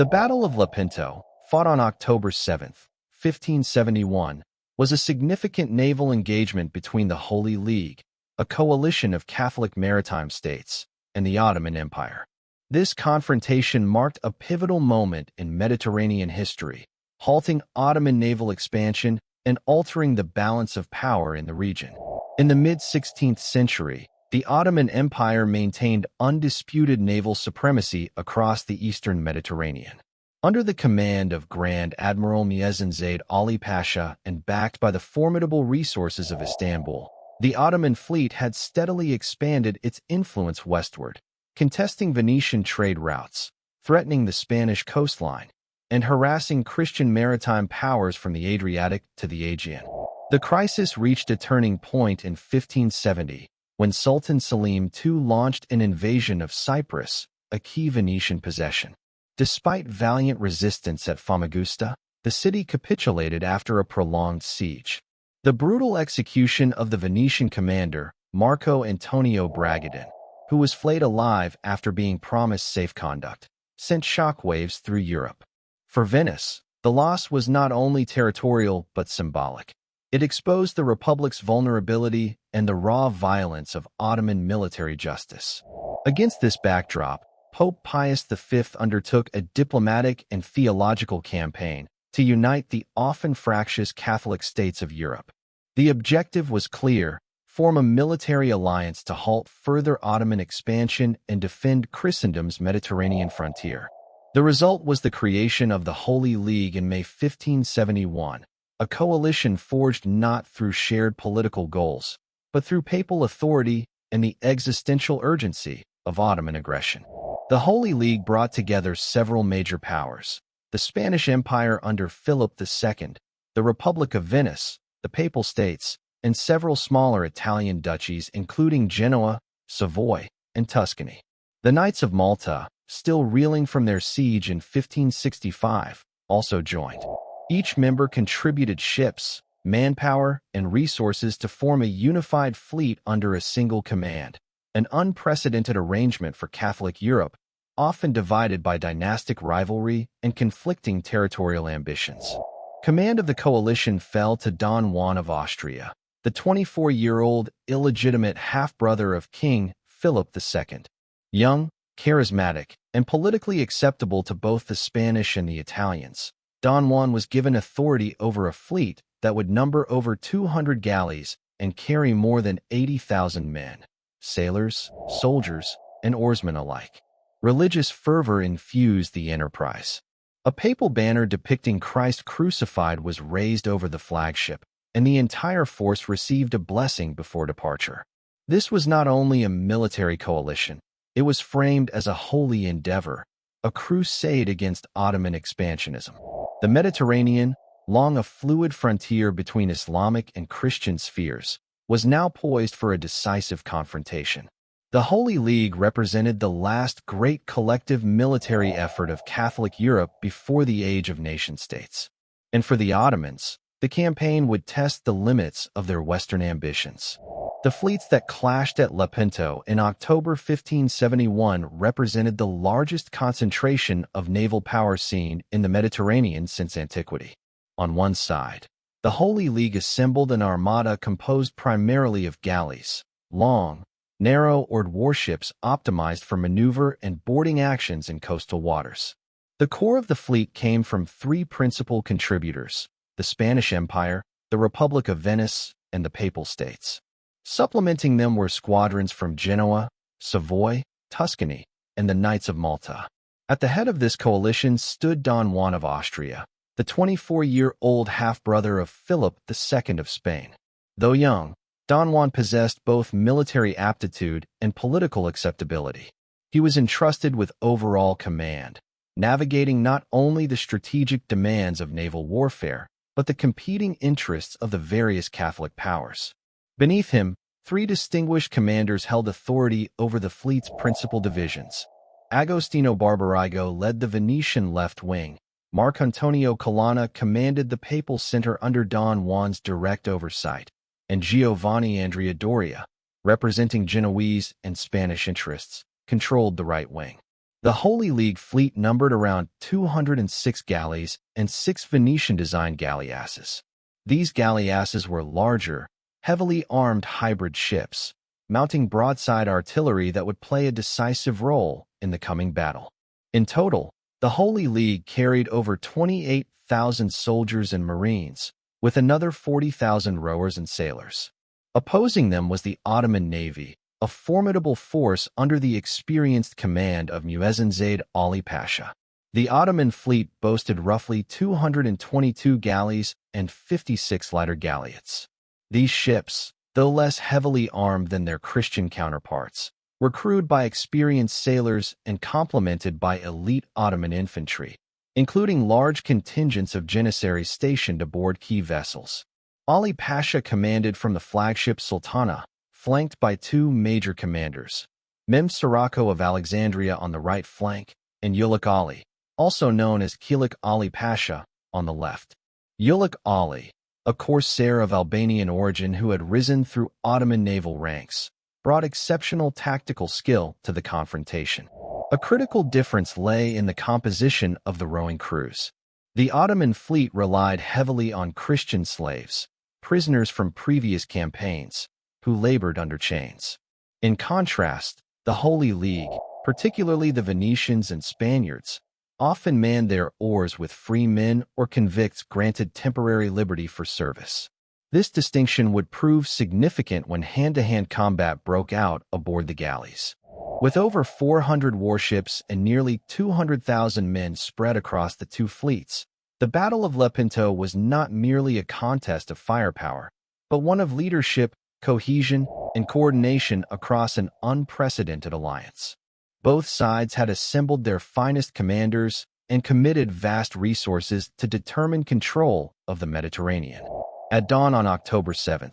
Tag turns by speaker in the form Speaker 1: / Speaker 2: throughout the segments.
Speaker 1: The Battle of Lepanto, fought on October 7, 1571, was a significant naval engagement between the Holy League, a coalition of Catholic maritime states, and the Ottoman Empire. This confrontation marked a pivotal moment in Mediterranean history, halting Ottoman naval expansion and altering the balance of power in the region. In the mid-16th century, the Ottoman Empire maintained undisputed naval supremacy across the eastern Mediterranean. Under the command of Grand Admiral Muezzin Zaid Ali Pasha and backed by the formidable resources of Istanbul, the Ottoman fleet had steadily expanded its influence westward, contesting Venetian trade routes, threatening the Spanish coastline, and harassing Christian maritime powers from the Adriatic to the Aegean. The crisis reached a turning point in 1570, when Sultan Selim II launched an invasion of Cyprus, a key Venetian possession. Despite valiant resistance at Famagusta, the city capitulated after a prolonged siege. The brutal execution of the Venetian commander, Marco Antonio Bragadin, who was flayed alive after being promised safe conduct, sent shockwaves through Europe. For Venice, the loss was not only territorial but symbolic. It exposed the Republic's vulnerability and the raw violence of Ottoman military justice. Against this backdrop, Pope Pius V undertook a diplomatic and theological campaign to unite the often fractious Catholic states of Europe. The objective was clear: form a military alliance to halt further Ottoman expansion and defend Christendom's Mediterranean frontier. The result was the creation of the Holy League in May 1571, a coalition forged not through shared political goals, but through papal authority and the existential urgency of Ottoman aggression. The Holy League brought together several major powers: the Spanish Empire under Philip II, the Republic of Venice, the Papal States, and several smaller Italian duchies including Genoa, Savoy, and Tuscany. The Knights of Malta, still reeling from their siege in 1565, also joined. Each member contributed ships, manpower, and resources to form a unified fleet under a single command, an unprecedented arrangement for Catholic Europe, often divided by dynastic rivalry and conflicting territorial ambitions. Command of the coalition fell to Don Juan of Austria, the 24-year-old illegitimate half-brother of King Philip II. Young, charismatic, and politically acceptable to both the Spanish and the Italians, Don Juan was given authority over a fleet that would number over 200 galleys and carry more than 80,000 men, sailors, soldiers, and oarsmen alike. Religious fervor infused the enterprise. A papal banner depicting Christ crucified was raised over the flagship, and the entire force received a blessing before departure. This was not only a military coalition, it was framed as a holy endeavor, a crusade against Ottoman expansionism. The Mediterranean, long a fluid frontier between Islamic and Christian spheres, was now poised for a decisive confrontation. The Holy League represented the last great collective military effort of Catholic Europe before the age of nation-states. And for the Ottomans, the campaign would test the limits of their Western ambitions. The fleets that clashed at Lepanto in October 1571 represented the largest concentration of naval power seen in the Mediterranean since antiquity. On one side, the Holy League assembled an armada composed primarily of galleys, long, narrow-oared warships optimized for maneuver and boarding actions in coastal waters. The core of the fleet came from three principal contributors: the Spanish Empire, the Republic of Venice, and the Papal States. Supplementing them were squadrons from Genoa, Savoy, Tuscany, and the Knights of Malta. At the head of this coalition stood Don Juan of Austria, the 24-year-old half-brother of Philip II of Spain. Though young, Don Juan possessed both military aptitude and political acceptability. He was entrusted with overall command, navigating not only the strategic demands of naval warfare, but the competing interests of the various Catholic powers. Beneath him, three distinguished commanders held authority over the fleet's principal divisions. Agostino Barbarigo led the Venetian left wing. Marcantonio Colonna commanded the Papal center under Don Juan's direct oversight, and Giovanni Andrea Doria, representing Genoese and Spanish interests, controlled the right wing. The Holy League fleet numbered around 206 galleys and 6 Venetian-designed galleasses. These galleasses were larger, heavily armed hybrid ships, mounting broadside artillery that would play a decisive role in the coming battle. In total, the Holy League carried over 28,000 soldiers and marines, with another 40,000 rowers and sailors. Opposing them was the Ottoman Navy, a formidable force under the experienced command of Muezzin Zayd Ali Pasha. The Ottoman fleet boasted roughly 222 galleys and 56 lighter galleots. These ships, though less heavily armed than their Christian counterparts, were crewed by experienced sailors and complemented by elite Ottoman infantry, including large contingents of Janissaries stationed aboard key vessels. Ali Pasha commanded from the flagship Sultana, flanked by 2 major commanders, Mem Sirocco of Alexandria on the right flank, and Ulik Ali, also known as Kilik Ali Pasha, on the left. Ulik Ali, a corsair of Albanian origin who had risen through Ottoman naval ranks, brought exceptional tactical skill to the confrontation. A critical difference lay in the composition of the rowing crews. The Ottoman fleet relied heavily on Christian slaves, prisoners from previous campaigns, who labored under chains. In contrast, the Holy League, particularly the Venetians and Spaniards, often manned their oars with free men or convicts granted temporary liberty for service. This distinction would prove significant when hand-to-hand combat broke out aboard the galleys. With over 400 warships and nearly 200,000 men spread across the 2 fleets, the Battle of Lepanto was not merely a contest of firepower, but one of leadership, cohesion, and coordination across an unprecedented alliance. Both sides had assembled their finest commanders and committed vast resources to determine control of the Mediterranean. At dawn on October 7,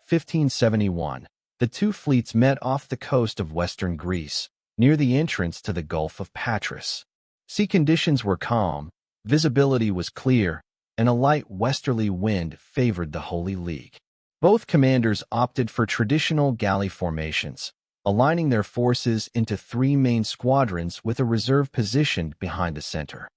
Speaker 1: 1571, the 2 fleets met off the coast of western Greece, near the entrance to the Gulf of Patras. Sea conditions were calm, visibility was clear, and a light westerly wind favored the Holy League. Both commanders opted for traditional galley formations, aligning their forces into 3 main squadrons with a reserve positioned behind the center.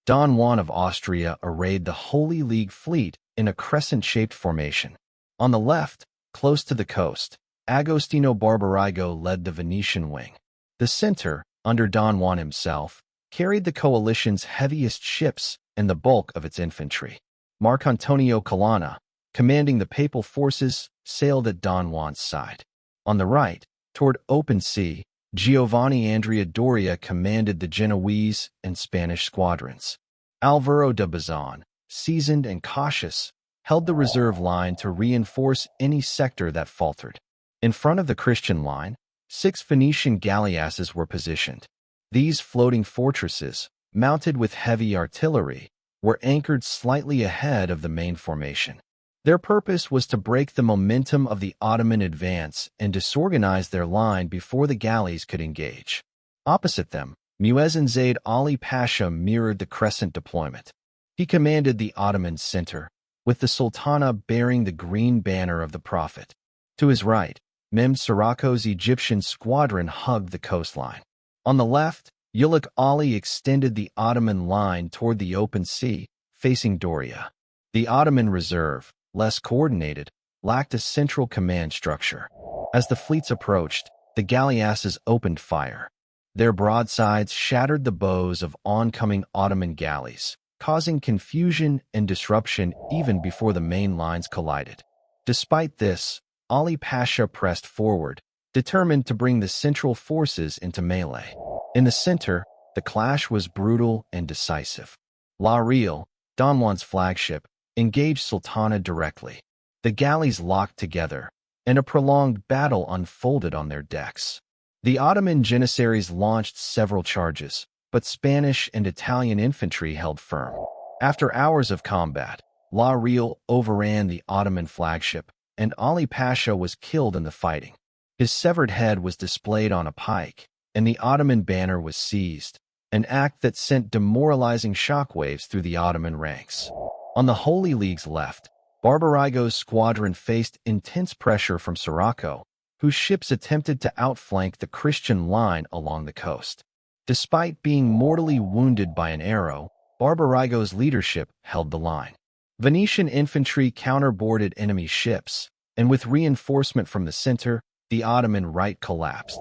Speaker 1: Don Juan of Austria arrayed the Holy League fleet in a crescent-shaped formation. On the left, close to the coast, Agostino Barbarigo led the Venetian wing. The center, under Don Juan himself, carried the coalition's heaviest ships and the bulk of its infantry. Marcantonio Colonna, commanding the papal forces, sailed at Don Juan's side. On the right, toward open sea, Giovanni Andrea Doria commanded the Genoese and Spanish squadrons. Alvaro de Bazan, seasoned and cautious, held the reserve line to reinforce any sector that faltered. In front of the Christian line, 6 Venetian galleasses were positioned. These floating fortresses, mounted with heavy artillery, were anchored slightly ahead of the main formation. Their purpose was to break the momentum of the Ottoman advance and disorganize their line before the galleys could engage. Opposite them, Muezzin Zayd Ali Pasha mirrored the crescent deployment. He commanded the Ottoman center, with the Sultana bearing the green banner of the Prophet. To his right, Mem Sirocco's Egyptian squadron hugged the coastline. On the left, Ulik Ali extended the Ottoman line toward the open sea, facing Doria. The Ottoman reserve, less coordinated, lacked a central command structure. As the fleets approached, the galleasses opened fire. Their broadsides shattered the bows of oncoming Ottoman galleys, causing confusion and disruption even before the main lines collided. Despite this, Ali Pasha pressed forward, determined to bring the central forces into melee. In the center, the clash was brutal and decisive. La Real, Don Juan's flagship, engaged Sultana directly. The galleys locked together, and a prolonged battle unfolded on their decks. The Ottoman Janissaries launched several charges, but Spanish and Italian infantry held firm. After hours of combat, La Real overran the Ottoman flagship, and Ali Pasha was killed in the fighting. His severed head was displayed on a pike, and the Ottoman banner was seized, an act that sent demoralizing shockwaves through the Ottoman ranks. On the Holy League's left, Barbarigo's squadron faced intense pressure from Sirocco, whose ships attempted to outflank the Christian line along the coast. Despite being mortally wounded by an arrow, Barbarigo's leadership held the line. Venetian infantry counterboarded enemy ships, and with reinforcement from the center, the Ottoman right collapsed.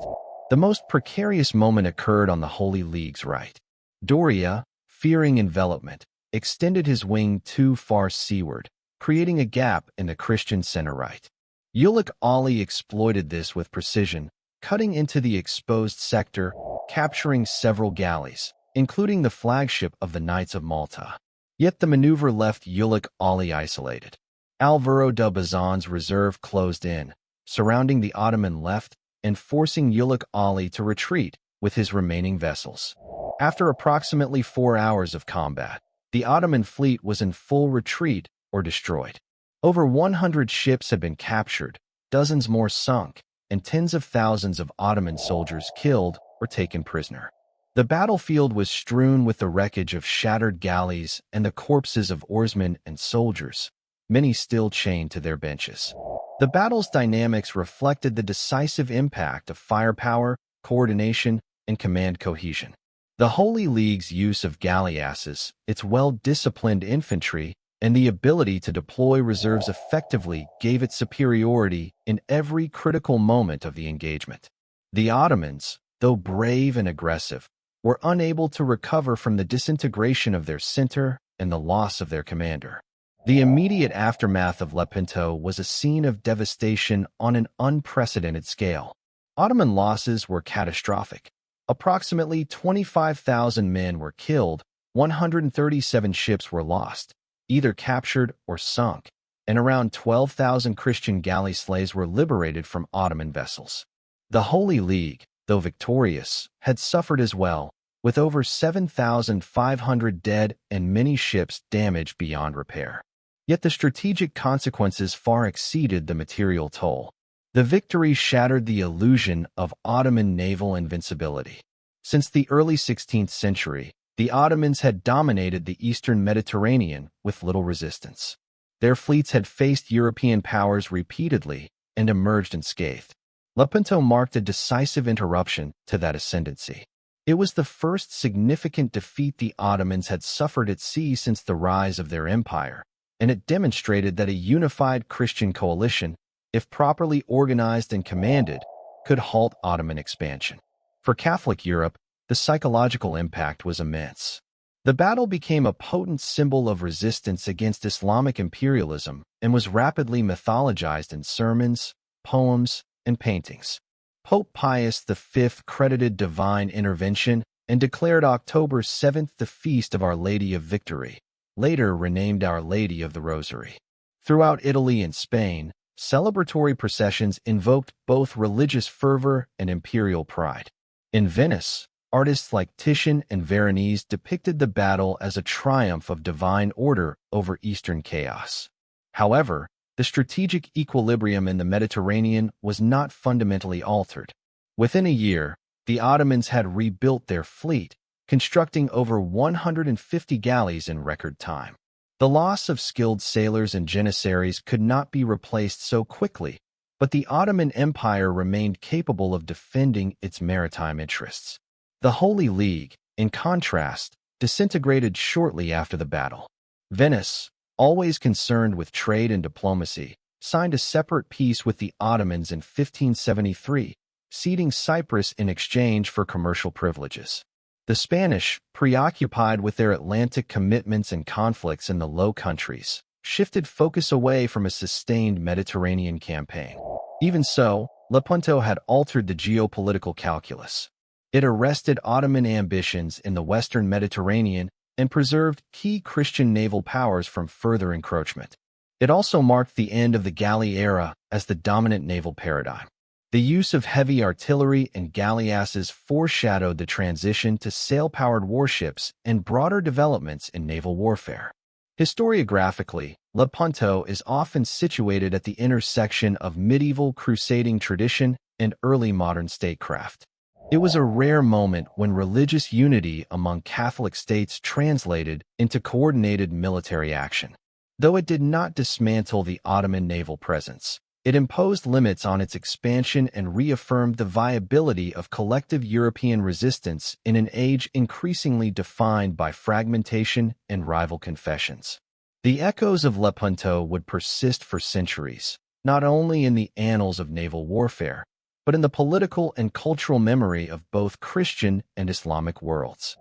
Speaker 1: The most precarious moment occurred on the Holy League's right. Doria, fearing envelopment, extended his wing too far seaward, creating a gap in the Christian center right. Ulugh Ali exploited this with precision, cutting into the exposed sector, capturing several galleys, including the flagship of the Knights of Malta. Yet the maneuver left Ulugh Ali isolated. Alvaro de Bazan's reserve closed in, surrounding the Ottoman left and forcing Ulugh Ali to retreat with his remaining vessels. After approximately 4 hours of combat, the Ottoman fleet was in full retreat or destroyed. Over 100 ships had been captured, dozens more sunk, and tens of thousands of Ottoman soldiers killed or taken prisoner. The battlefield was strewn with the wreckage of shattered galleys and the corpses of oarsmen and soldiers, many still chained to their benches. The battle's dynamics reflected the decisive impact of firepower, coordination, and command cohesion. The Holy League's use of galleasses, its well-disciplined infantry, and the ability to deploy reserves effectively gave it superiority in every critical moment of the engagement. The Ottomans, though brave and aggressive, were unable to recover from the disintegration of their center and the loss of their commander. The immediate aftermath of Lepanto was a scene of devastation on an unprecedented scale. Ottoman losses were catastrophic. Approximately 25,000 men were killed, 137 ships were lost, either captured or sunk, and around 12,000 Christian galley slaves were liberated from Ottoman vessels. The Holy League, though victorious, had suffered as well, with over 7,500 dead and many ships damaged beyond repair. Yet the strategic consequences far exceeded the material toll. The victory shattered the illusion of Ottoman naval invincibility. Since the early 16th century, the Ottomans had dominated the eastern Mediterranean with little resistance. Their fleets had faced European powers repeatedly and emerged unscathed. Lepanto marked a decisive interruption to that ascendancy. It was the first significant defeat the Ottomans had suffered at sea since the rise of their empire, and it demonstrated that a unified Christian coalition, if properly organized and commanded, could halt Ottoman expansion. For Catholic Europe, the psychological impact was immense. The battle became a potent symbol of resistance against Islamic imperialism and was rapidly mythologized in sermons, poems, and paintings. Pope Pius V credited divine intervention and declared October 7th the Feast of Our Lady of Victory, later renamed Our Lady of the Rosary. Throughout Italy and Spain, celebratory processions invoked both religious fervor and imperial pride. In Venice, artists like Titian and Veronese depicted the battle as a triumph of divine order over Eastern chaos. However, the strategic equilibrium in the Mediterranean was not fundamentally altered. Within a year, the Ottomans had rebuilt their fleet, constructing over 150 galleys in record time. The loss of skilled sailors and janissaries could not be replaced so quickly, but the Ottoman Empire remained capable of defending its maritime interests. The Holy League, in contrast, disintegrated shortly after the battle. Venice, always concerned with trade and diplomacy, signed a separate peace with the Ottomans in 1573, ceding Cyprus in exchange for commercial privileges. The Spanish, preoccupied with their Atlantic commitments and conflicts in the Low Countries, shifted focus away from a sustained Mediterranean campaign. Even so, Lepanto had altered the geopolitical calculus. It arrested Ottoman ambitions in the Western Mediterranean and preserved key Christian naval powers from further encroachment. It also marked the end of the galley era as the dominant naval paradigm. The use of heavy artillery and galleasses foreshadowed the transition to sail-powered warships and broader developments in naval warfare. Historiographically, Lepanto is often situated at the intersection of medieval crusading tradition and early modern statecraft. It was a rare moment when religious unity among Catholic states translated into coordinated military action. Though it did not dismantle the Ottoman naval presence, It imposed limits on its expansion and reaffirmed the viability of collective European resistance in an age increasingly defined by fragmentation and rival confessions. The echoes of Lepanto would persist for centuries, not only in the annals of naval warfare, but in the political and cultural memory of both Christian and Islamic worlds.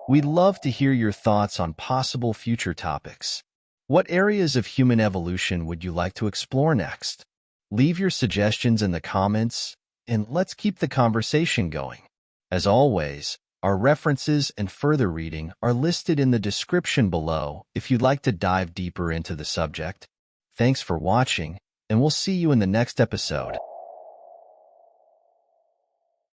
Speaker 1: We'd love to hear your thoughts on possible future topics. What areas of human evolution would you like to explore next? Leave your suggestions in the comments, and let's keep the conversation going. As always, our references and further reading are listed in the description below if you'd like to dive deeper into the subject. Thanks for watching, and we'll see you in the next episode.